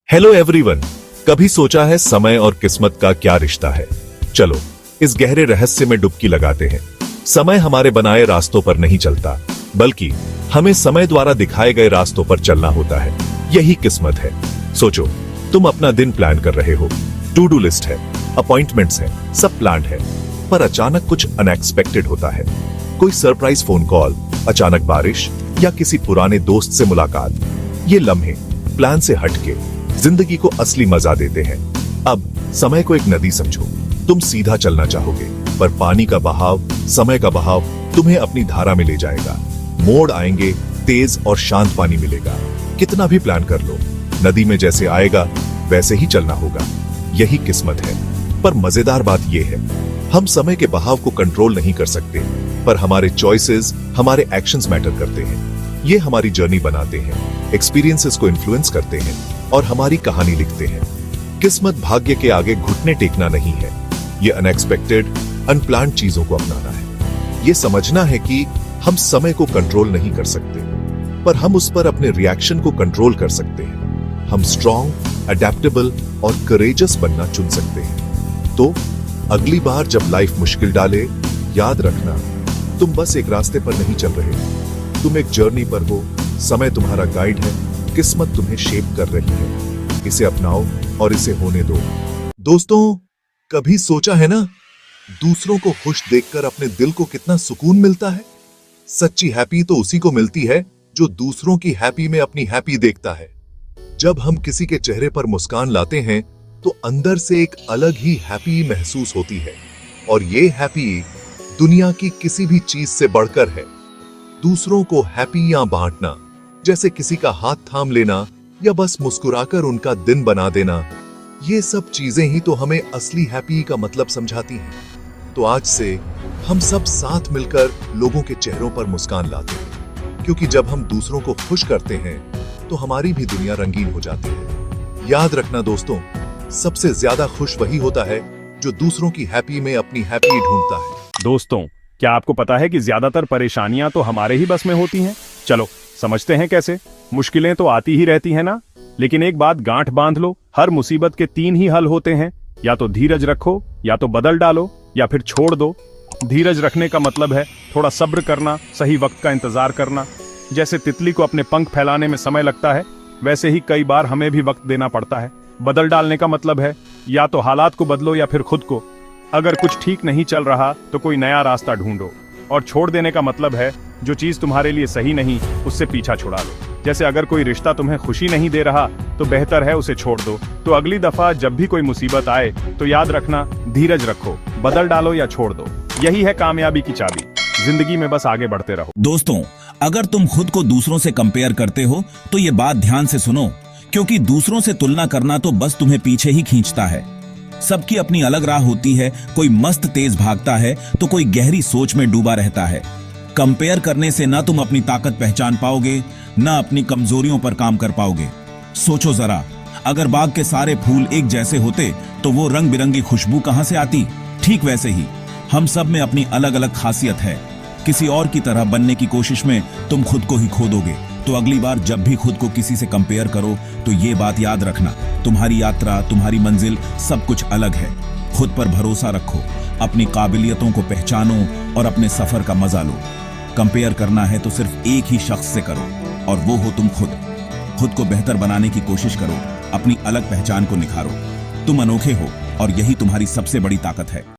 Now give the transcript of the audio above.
Hello everyone. कभी सोचा है समय और किस्मत का क्या रिश्ता है? चलो इस गहरे रहस्य में डुबकी लगाते हैं। समय हमारे बनाए रास्तों पर नहीं चलता, बल्कि हमें समय द्वारा दिखाए गए रास्तों पर चलना होता है। यही किस्मत है। सोचो, तुम अपना दिन प्लान कर रहे हो, टू डू लिस्ट है, अपॉइंटमेंट्स है, सब प्लान है, पर अचानक कुछ अनएक्सपेक्टेड होता है। कोई सरप्राइज फोन कॉल, अचानक बारिश या किसी पुराने दोस्त से मुलाकात। ये लम्हे प्लान से हटके जिंदगी को असली मजा देते हैं। अब समय को एक नदी समझो। तुम सीधा चलना चाहोगे, पर पानी का बहाव, समय का बहाव तुम्हें अपनी धारा में ले जाएगा। मोड़ आएंगे, तेज और शांत पानी मिलेगा। कितना भी प्लान कर लो, नदी में जैसे आएगा वैसे ही चलना होगा। यही किस्मत है। पर मजेदार बात यह है, हम समय के बहाव को कंट्रोल नहीं कर सकते, पर हमारे चॉइसेस, हमारे एक्शंस मैटर करते हैं। ये हमारी जर्नी बनाते हैं, एक्सपीरियंसेस को इन्फ्लुएंस करते हैं और हमारी कहानी लिखते हैं। किस्मत भाग्य के आगे घुटने टेकना नहीं है, ये अनएक्सपेक्टेड, अनप्लान्ड चीजों को अपनाना है। ये समझना है कि हम समय को कंट्रोल नहीं कर सकते, पर हम उस पर अपने रिएक्शन को कंट्रोल कर सकते हैं। हम स्ट्रॉन्ग, अडेप्टेबल और करेजस बनना चुन सकते हैं। तो अगली बार जब लाइफ मुश्किल डाले, याद रखना, तुम बस एक रास्ते पर नहीं चल रहे, तुम एक जर्नी पर हो। समय तुम्हारा गाइड है, किस्मत तुम्हें शेप कर रही है। इसे अपनाओ और इसे होने दो। दोस्तों, कभी सोचा है ना, दूसरों को खुश देखकर अपने दिल को कितना सुकून मिलता है? सच्ची हैप्पी तो उसी को मिलती है जो दूसरों की हैप्पी में अपनी हैप्पी देखता है। जब हम किसी के चेहरे पर मुस्कान लाते हैं तो अंदर से एक अलग ही हैप्पी महसूस होती है, और ये हैप्पी दुनिया की किसी भी चीज से बढ़कर है। दूसरों को हैप्पियां बांटना, जैसे किसी का हाथ थाम लेना या बस मुस्कुराकर उनका दिन बना देना, ये सब चीजें ही तो हमें असली हैप्पी का मतलब समझाती हैं। तो आज से हम सब साथ मिलकर लोगों के चेहरों पर मुस्कान लाते हैं, क्योंकि जब हम दूसरों को खुश करते हैं तो हमारी भी दुनिया रंगीन हो जाती है। याद रखना दोस्तों, सबसे ज्यादा खुश वही होता है जो दूसरों की हैप्पी में अपनी हैप्पी ढूंढता है। दोस्तों, क्या आपको पता है कि ज्यादातर परेशानियां तो हमारे ही बस में होती हैं? चलो समझते हैं कैसे। मुश्किलें तो आती ही रहती हैं ना, लेकिन एक बात गांठ बांध लो, हर मुसीबत के तीन ही हल होते हैं। या तो धीरज रखो, या तो बदल डालो, या फिर छोड़ दो। धीरज रखने का मतलब है थोड़ा सब्र करना, सही वक्त का इंतजार करना। जैसे तितली को अपने पंख फैलाने में समय लगता है, वैसे ही कई बार हमें भी वक्त देना पड़ता है। बदल डालने का मतलब है या तो हालात को बदलो या फिर खुद को। अगर कुछ ठीक नहीं चल रहा तो कोई नया रास्ता ढूंढो। और छोड़ देने का मतलब है जो चीज तुम्हारे लिए सही नहीं, उससे पीछा छुड़ा लो। जैसे अगर कोई रिश्ता तुम्हें खुशी नहीं दे रहा तो बेहतर है उसे छोड़ दो। तो अगली दफा जब भी कोई मुसीबत आए तो याद रखना, धीरज रखो, बदल डालो या छोड़ दो। यही है कामयाबी की चाबी। जिंदगी में बस आगे बढ़ते रहो। दोस्तों, अगर तुम खुद को दूसरों से कंपेयर करते हो तो ये बात ध्यान से सुनो, क्योंकि दूसरों से तुलना करना तो बस तुम्हें पीछे ही खींचता है। सबकी अपनी अलग राह होती है। कोई मस्त तेज भागता है तो कोई गहरी सोच में डूबा रहता है। कंपेयर करने से ना तुम अपनी ताकत पहचान पाओगे, ना अपनी कमजोरियों पर काम कर पाओगे। सोचो जरा, अगर बाग के सारे फूल एक जैसे होते तो वो रंग बिरंगी खुशबू कहां से आती? ठीक वैसे ही हम सब में अपनी अलग अलग खासियत है। किसी और की तरह बनने की कोशिश में तुम खुद को ही खो दोगे। तो अगली बार जब भी खुद को किसी से कंपेयर करो तो ये बात याद रखना, तुम्हारी यात्रा, तुम्हारी मंजिल सब कुछ अलग है। खुद पर भरोसा रखो, अपनी काबिलियतों को पहचानो और अपने सफर का मजा लो। कंपेयर करना है तो सिर्फ एक ही शख्स से करो, और वो हो तुम खुद। खुद को बेहतर बनाने की कोशिश करो, अपनी अलग पहचान को निखारो। तुम अनोखे हो और यही तुम्हारी सबसे बड़ी ताकत है।